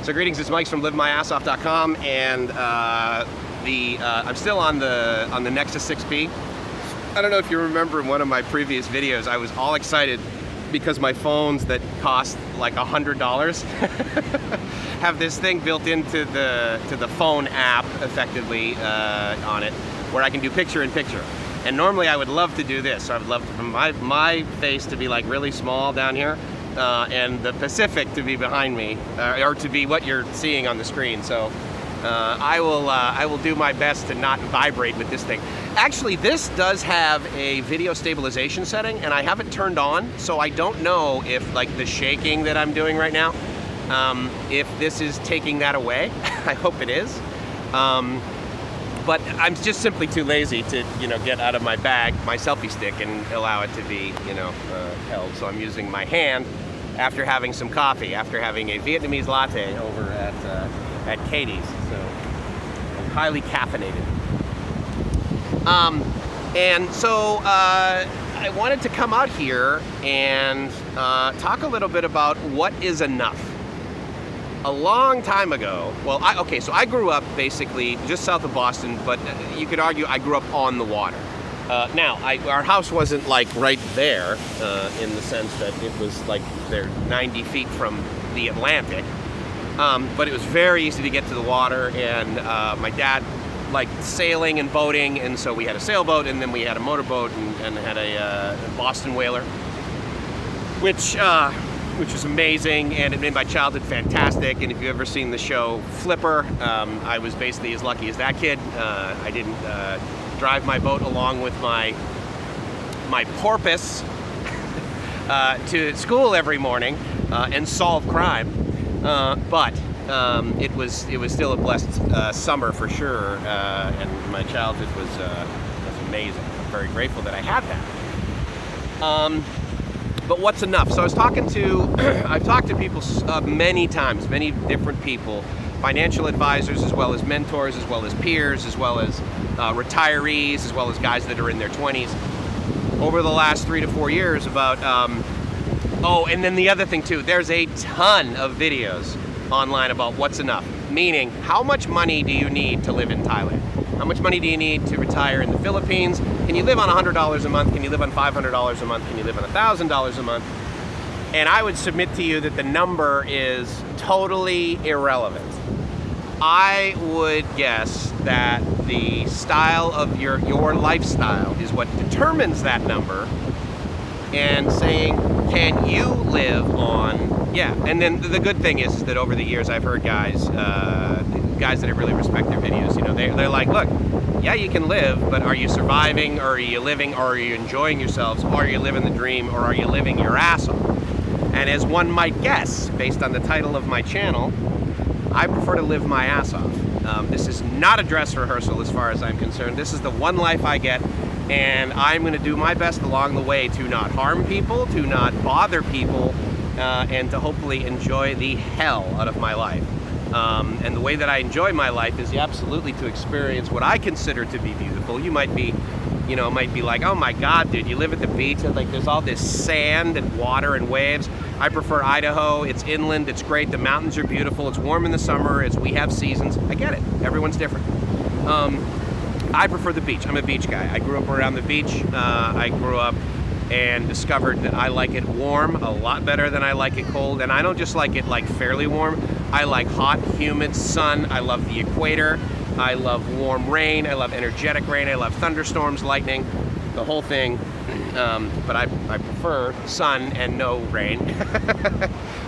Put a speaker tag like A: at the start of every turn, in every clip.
A: So greetings, it's Mike from LiveMyAssOff.com, and I'm still on the Nexus 6P. I don't know if you remember in one of my previous videos, I was all excited because my phones that cost like $100 have this thing built into the phone app, effectively on it, where I can do picture-in-picture. And normally I would love to do this. So I would love for my face to be like really small down here, and the Pacific to be behind me, or to be what you're seeing on the screen. So I will do my best to not vibrate with this thing. Actually, this does have a video stabilization setting, and I have it turned on, so I don't know if like the shaking that I'm doing right now, if this is taking that away. I hope it is. But I'm just simply too lazy to, get out of my bag, my selfie stick, and allow it to be, held. So I'm using my hand after having some coffee, after having a Vietnamese latte over at Katie's. So I'm highly caffeinated. And so I wanted to come out here and talk a little bit about what is enough. A long time ago, so I grew up basically just south of Boston, but you could argue I grew up on the water. Now, our house wasn't like right there in the sense that it was like they're 90 feet from the Atlantic, but it was very easy to get to the water, and my dad liked sailing and boating, and so we had a sailboat, and then we had a motorboat, and had a Boston whaler, which was amazing, and it made my childhood fantastic. And if you've ever seen the show Flipper, I was basically as lucky as that kid. I didn't drive my boat along with my porpoise to school every morning and solve crime, but it was still a blessed summer for sure, and my childhood was amazing. I'm very grateful that I had that. But what's enough? So I've talked to people many times, many different people, financial advisors, as well as mentors, as well as peers, as well as retirees, as well as guys that are in their 20s, over the last 3 to 4 years about, and then the other thing too, there's a ton of videos online about what's enough, meaning how much money do you need to live in Thailand? How much money do you need to retire in the Philippines? Can you live on $100 a month? Can you live on $500 a month? Can you live on $1,000 a month? And I would submit to you that the number is totally irrelevant. I would guess that the style of your lifestyle is what determines that number, and saying, can you live on, and then the good thing is that over the years I've heard guys that I really respect their videos, they're like, look, yeah, you can live, but are you surviving, or are you living, or are you enjoying yourselves, or are you living the dream, or are you living your ass off? And as one might guess, based on the title of my channel, I prefer to live my ass off. This is not a dress rehearsal as far as I'm concerned. This is the one life I get, and I'm going to do my best along the way to not harm people, to not bother people, and to hopefully enjoy the hell out of my life. And the way that I enjoy my life is absolutely to experience what I consider to be beautiful. You might be, like, oh my God, dude, you live at the beach and like there's all this sand and water and waves. I prefer Idaho. It's inland. It's great. The mountains are beautiful. It's warm in the summer. We have seasons. I get it. Everyone's different. I prefer the beach. I'm a beach guy. I grew up around the beach. I grew up and discovered that I like it warm a lot better than I like it cold. And I don't just like it like fairly warm. I like hot, humid sun. I love the equator. I love warm rain. I love energetic rain. I love thunderstorms, lightning, the whole thing. But I prefer sun and no rain.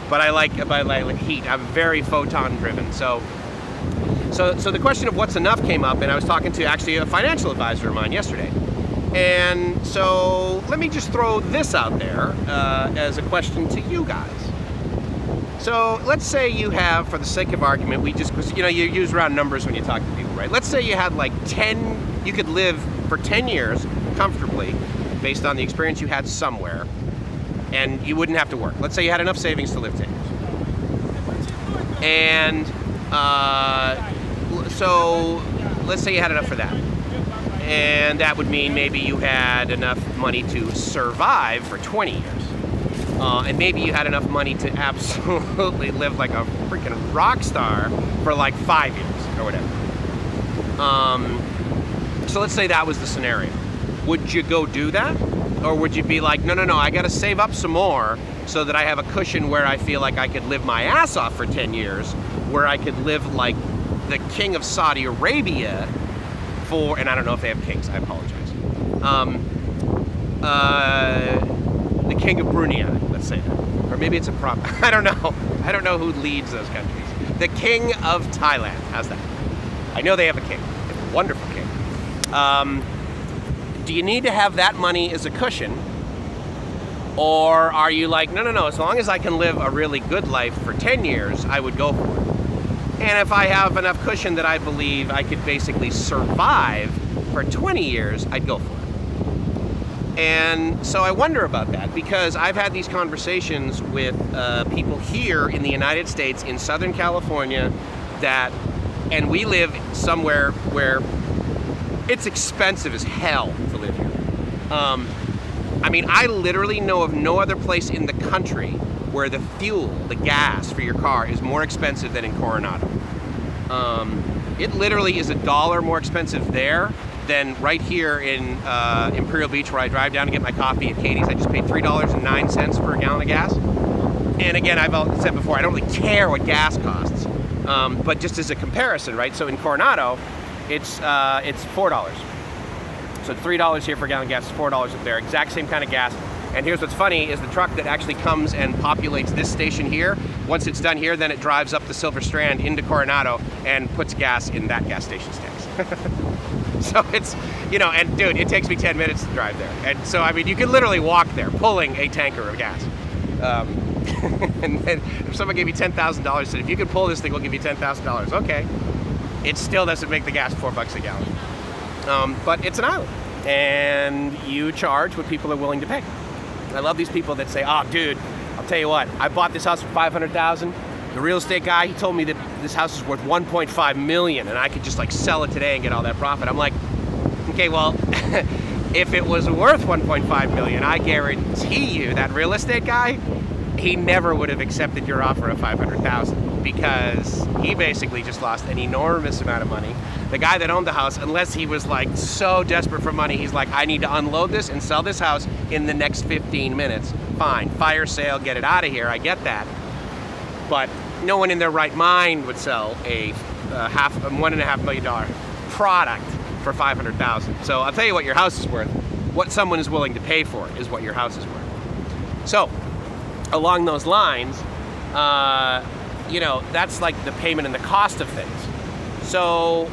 A: But I like heat. I'm very photon driven. So the question of what's enough came up, and I was talking to actually a financial advisor of mine yesterday. And so let me just throw this out there as a question to you guys. So let's say you have, for the sake of argument, you use round numbers when you talk to people, right? Let's say you had like you could live for 10 years comfortably based on the experience you had somewhere, and you wouldn't have to work. Let's say you had enough savings to live 10 years. And so let's say you had enough for that. And that would mean maybe you had enough money to survive for 20 years. and maybe you had enough money to absolutely live like a freaking rock star for like 5 years or whatever. So let's say that was the scenario. Would you go do that? Or would you be like, no, I gotta save up some more so that I have a cushion where I feel like I could live my ass off for 10 years, where I could live like the King of Saudi Arabia for, and I don't know if they have kings, I apologize. The King of Brunei, let's say that. Or maybe it's a prop, I don't know. I don't know who leads those countries. The King of Thailand, how's that? I know they have a king, a wonderful king. Do you need to have that money as a cushion? Or are you like, no, as long as I can live a really good life for 10 years, I would go for it. And if I have enough cushion that I believe I could basically survive for 20 years, I'd go for it. And so I wonder about that, because I've had these conversations with people here in the United States, in Southern California, and we live somewhere where it's expensive as hell to live here. I mean, I literally know of no other place in the country where the fuel, the gas for your car is more expensive than in Coronado. It literally is $1 more expensive there than right here in Imperial Beach, where I drive down to get my coffee at Katie's. I just paid $3.09 for a gallon of gas. And again, I've said before, I don't really care what gas costs, but just as a comparison, right? So in Coronado, it's $4. So $3 here for a gallon of gas, $4 up there, exact same kind of gas. And here's what's funny is the truck that actually comes and populates this station here, once it's done here, then it drives up the Silver Strand into Coronado and puts gas in that gas station's tanks. So it's, and dude, it takes me 10 minutes to drive there. And so, I mean, you can literally walk there pulling a tanker of gas. And then if someone gave you $10,000, said, if you could pull this thing, we'll give you $10,000. Okay. It still doesn't make the gas $4 a gallon. But it's an island, and you charge what people are willing to pay. I love these people that say, oh, dude, I'll tell you what, I bought this house for $500,000. The real estate guy, he told me that this house is worth $1.5 million, and I could just like sell it today and get all that profit. I'm like, okay, well, if it was worth $1.5 million, I guarantee you that real estate guy, he never would have accepted your offer of $500,000, because he basically just lost an enormous amount of money. The guy that owned the house, unless he was like so desperate for money, he's like, I need to unload this and sell this house in the next 15 minutes. Fine, fire sale, get it out of here, I get that. But no one in their right mind would sell a $1.5 million product for $500,000. So I'll tell you what your house is worth. What someone is willing to pay for it is what your house is worth. So along those lines, that's like the payment and the cost of things. So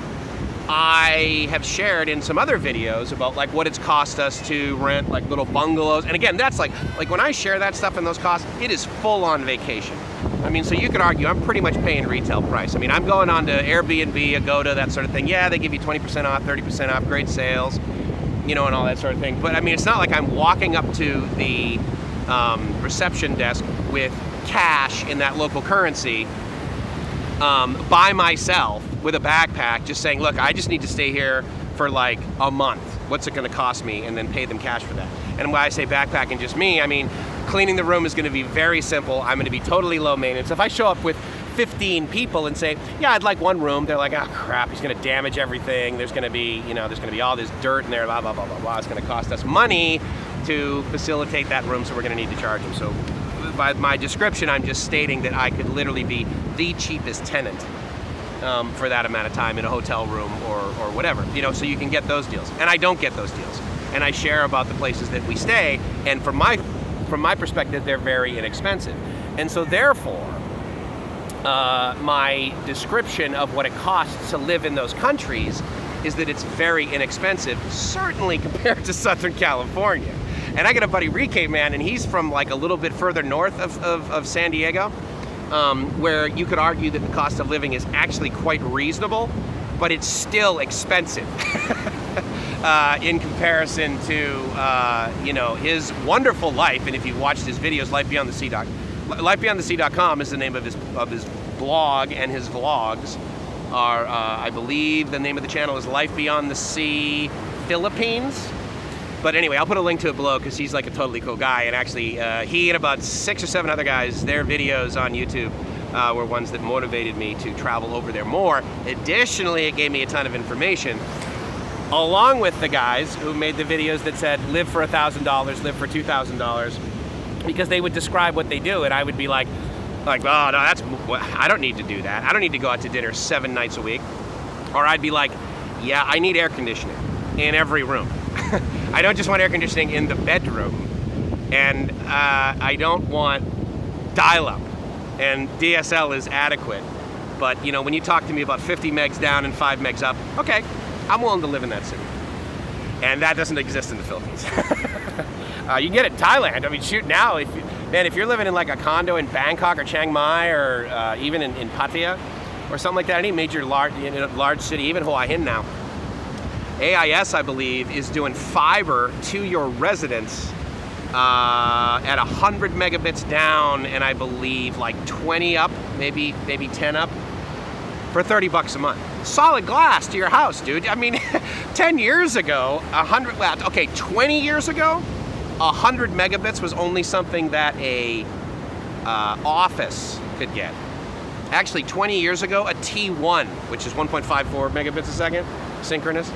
A: I have shared in some other videos about like what it's cost us to rent like little bungalows. And again, that's like when I share that stuff and those costs, it is full on vacation. I mean, so you could argue I'm pretty much paying retail price. I mean, I'm going on to Airbnb, Agoda, that sort of thing. Yeah, they give you 20% off, 30% off, great sales, and all that sort of thing. But I mean, it's not like I'm walking up to the reception desk with cash in that local currency by myself with a backpack, just saying, look, I just need to stay here for like a month. What's it going to cost me? And then pay them cash for that. And when I say backpack and just me, I mean, cleaning the room is going to be very simple. I'm going to be totally low maintenance. If I show up with 15 people and say, yeah, I'd like one room, they're like, oh crap, he's going to damage everything. There's going to be, there's going to be all this dirt in there, blah, blah, blah, blah, blah. It's going to cost us money to facilitate that room, so we're going to need to charge them. So by my description, I'm just stating that I could literally be the cheapest tenant for that amount of time in a hotel room or whatever, so you can get those deals. And I don't get those deals. And I share about the places that we stay, and from my perspective, they're very inexpensive. And so therefore, my description of what it costs to live in those countries is that it's very inexpensive, certainly compared to Southern California. And I got a buddy, Reekay, man, and he's from like a little bit further north of San Diego, where you could argue that the cost of living is actually quite reasonable, but it's still expensive in comparison to his wonderful life. And if you've watched his videos, LifeBeyondTheSea.com is the name of his blog, and his vlogs are, I believe the name of the channel is Life Beyond the Sea Philippines. But anyway, I'll put a link to it below because he's like a totally cool guy. And actually, he and about 6 or 7 other guys, their videos on YouTube were ones that motivated me to travel over there more. Additionally, it gave me a ton of information, along with the guys who made the videos that said, live for $1,000, live for $2,000, because they would describe what they do, and I would be like, oh no, I don't need to do that. I don't need to go out to dinner 7 nights a week. Or I'd be like, yeah, I need air conditioning in every room. I don't just want air conditioning in the bedroom, and I don't want dial-up, and DSL is adequate. But you know, when you talk to me about 50 megs down and 5 megs up, okay, I'm willing to live in that city. And that doesn't exist in the Philippines. You can get it in Thailand. I mean, shoot, now, if you're living in like a condo in Bangkok or Chiang Mai or even in Pattaya or something like that, any major large city, even Hua Hin now, AIS, I believe, is doing fiber to your residence at 100 megabits down, and I believe like 20 up, maybe 10 up, for $30 a month. Solid glass to your house, dude. I mean, 10 years ago, 20 years ago, 100 megabits was only something that a office could get. Actually, 20 years ago, a T1, which is 1.54 megabits a second, synchronous,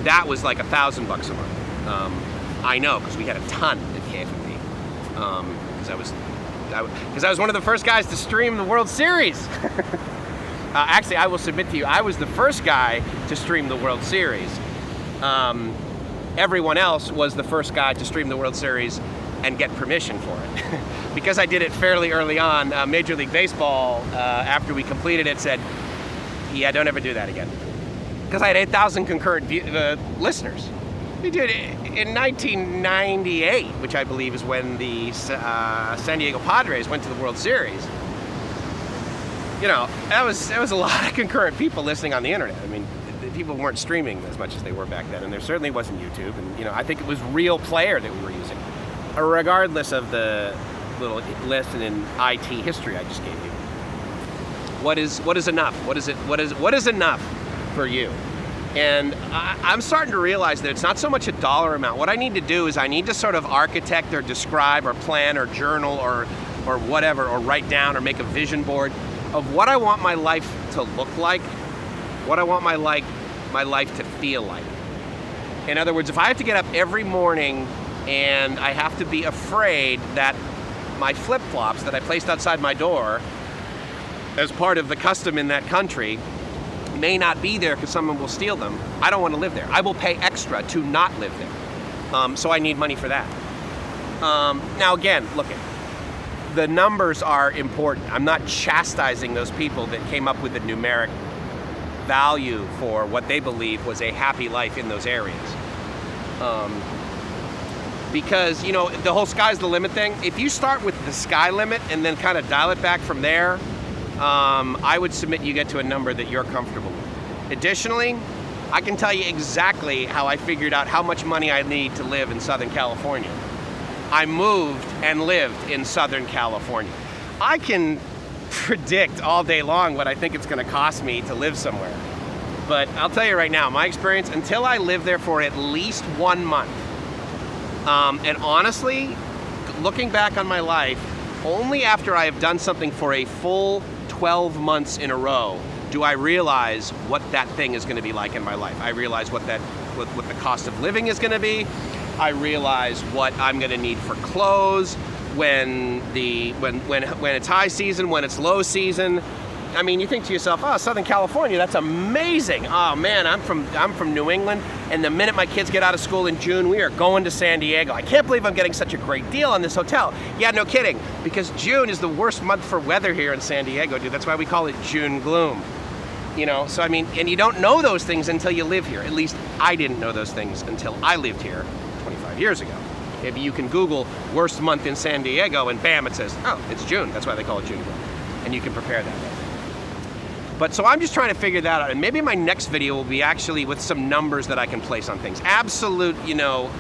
A: that was like $1,000 a month. I know, because we had a ton at KFMB. Because I was one of the first guys to stream the World Series. Actually, I will submit to you, I was the first guy to stream the World Series. Everyone else was the first guy to stream the World Series and get permission for it. Because I did it fairly early on, Major League Baseball, after we completed it, said, yeah, don't ever do that again. Because I had 8,000 concurrent listeners. We did it in 1998, which I believe is when the San Diego Padres went to the World Series. You know, that was a lot of concurrent people listening on the internet. I mean, people weren't streaming as much as they were back then, and there certainly wasn't YouTube. And you know, I think it was Real Player that we were using. Regardless of the little lesson in IT history I just gave you, what is enough? What is enough for you? And I'm starting to realize that it's not so much a dollar amount. What I need to do is I need to sort of architect or describe or plan or journal or whatever, or write down or make a vision board of what I want my life to look like, what I want my life to feel like. In other words, if I have to get up every morning and I have to be afraid that my flip-flops that I placed outside my door as part of the custom in that country may not be there because someone will steal them, I don't want to live there. I will pay extra to not live there. So I need money for that. Now again, look, the numbers are important. I'm not chastising those people that came up with the numeric value for what they believe was a happy life in those areas. Because, you know, the whole sky's the limit thing, if you start with the sky limit and then kind of dial it back from there, I would submit you get to a number that you're comfortable with. Additionally, I can tell you exactly how I figured out how much money I need to live in Southern California. I moved and lived in Southern California. I can predict all day long what I think it's going to cost me to live somewhere. But I'll tell you right now, my experience, until I live there for at least 1 month, and honestly, looking back on my life, only after I have done something for a full 12 months in a row do I realize what that thing is going to be like in my life. I realize what the cost of living is going to be. I realize what I'm going to need for clothes when it's high season, when it's low season. I mean, you think to yourself, oh, Southern California, that's amazing. Oh man, I'm from New England, and the minute my kids get out of school in June, we are going to San Diego. I can't believe I'm getting such a great deal on this hotel. Yeah, no kidding, because June is the worst month for weather here in San Diego, dude. That's why we call it June gloom. You know, so I mean, and you don't know those things until you live here. At least I didn't know those things until I lived here 25 years ago. Maybe you can Google worst month in San Diego, and bam, it says, oh, it's June. That's why they call it June gloom. And you can prepare that way. But so I'm just trying to figure that out, and maybe my next video will be actually with some numbers that I can place on things. Absolute, you know,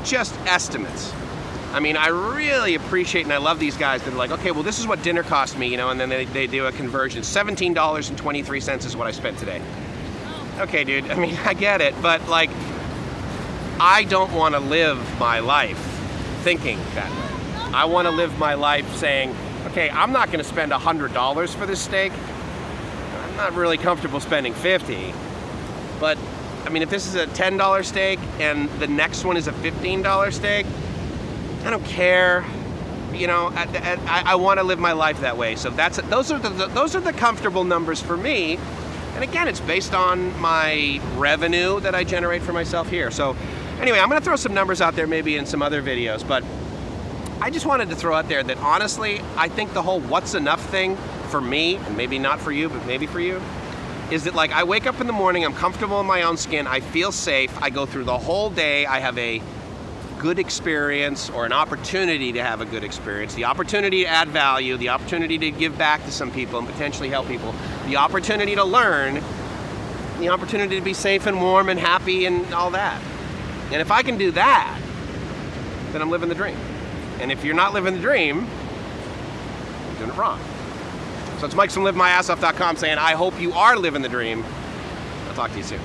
A: just estimates. I mean, I really appreciate and I love these guys that are like, okay, well, this is what dinner cost me, you know, and then they do a conversion. $17.23 is what I spent today. Okay, dude, I mean, I get it, but like, I don't want to live my life thinking that way. I want to live my life saying, okay, I'm not going to spend $100 for this steak. I'm not really comfortable spending $50. But, I mean, if this is a $10 steak and the next one is a $15 steak, I don't care. You know, I want to live my life that way. So those are the comfortable numbers for me. And again, it's based on my revenue that I generate for myself here. So anyway, I'm going to throw some numbers out there maybe in some other videos, but I just wanted to throw out there that honestly, I think the whole what's enough thing for me, and maybe not for you, but maybe for you, is that like I wake up in the morning, I'm comfortable in my own skin, I feel safe, I go through the whole day, I have a good experience or an opportunity to have a good experience, the opportunity to add value, the opportunity to give back to some people and potentially help people, the opportunity to learn, the opportunity to be safe and warm and happy and all that. And if I can do that, then I'm living the dream. And if you're not living the dream, you're doing it wrong. So it's Mike from LiveMyAssOff.com saying, I hope you are living the dream. I'll talk to you soon.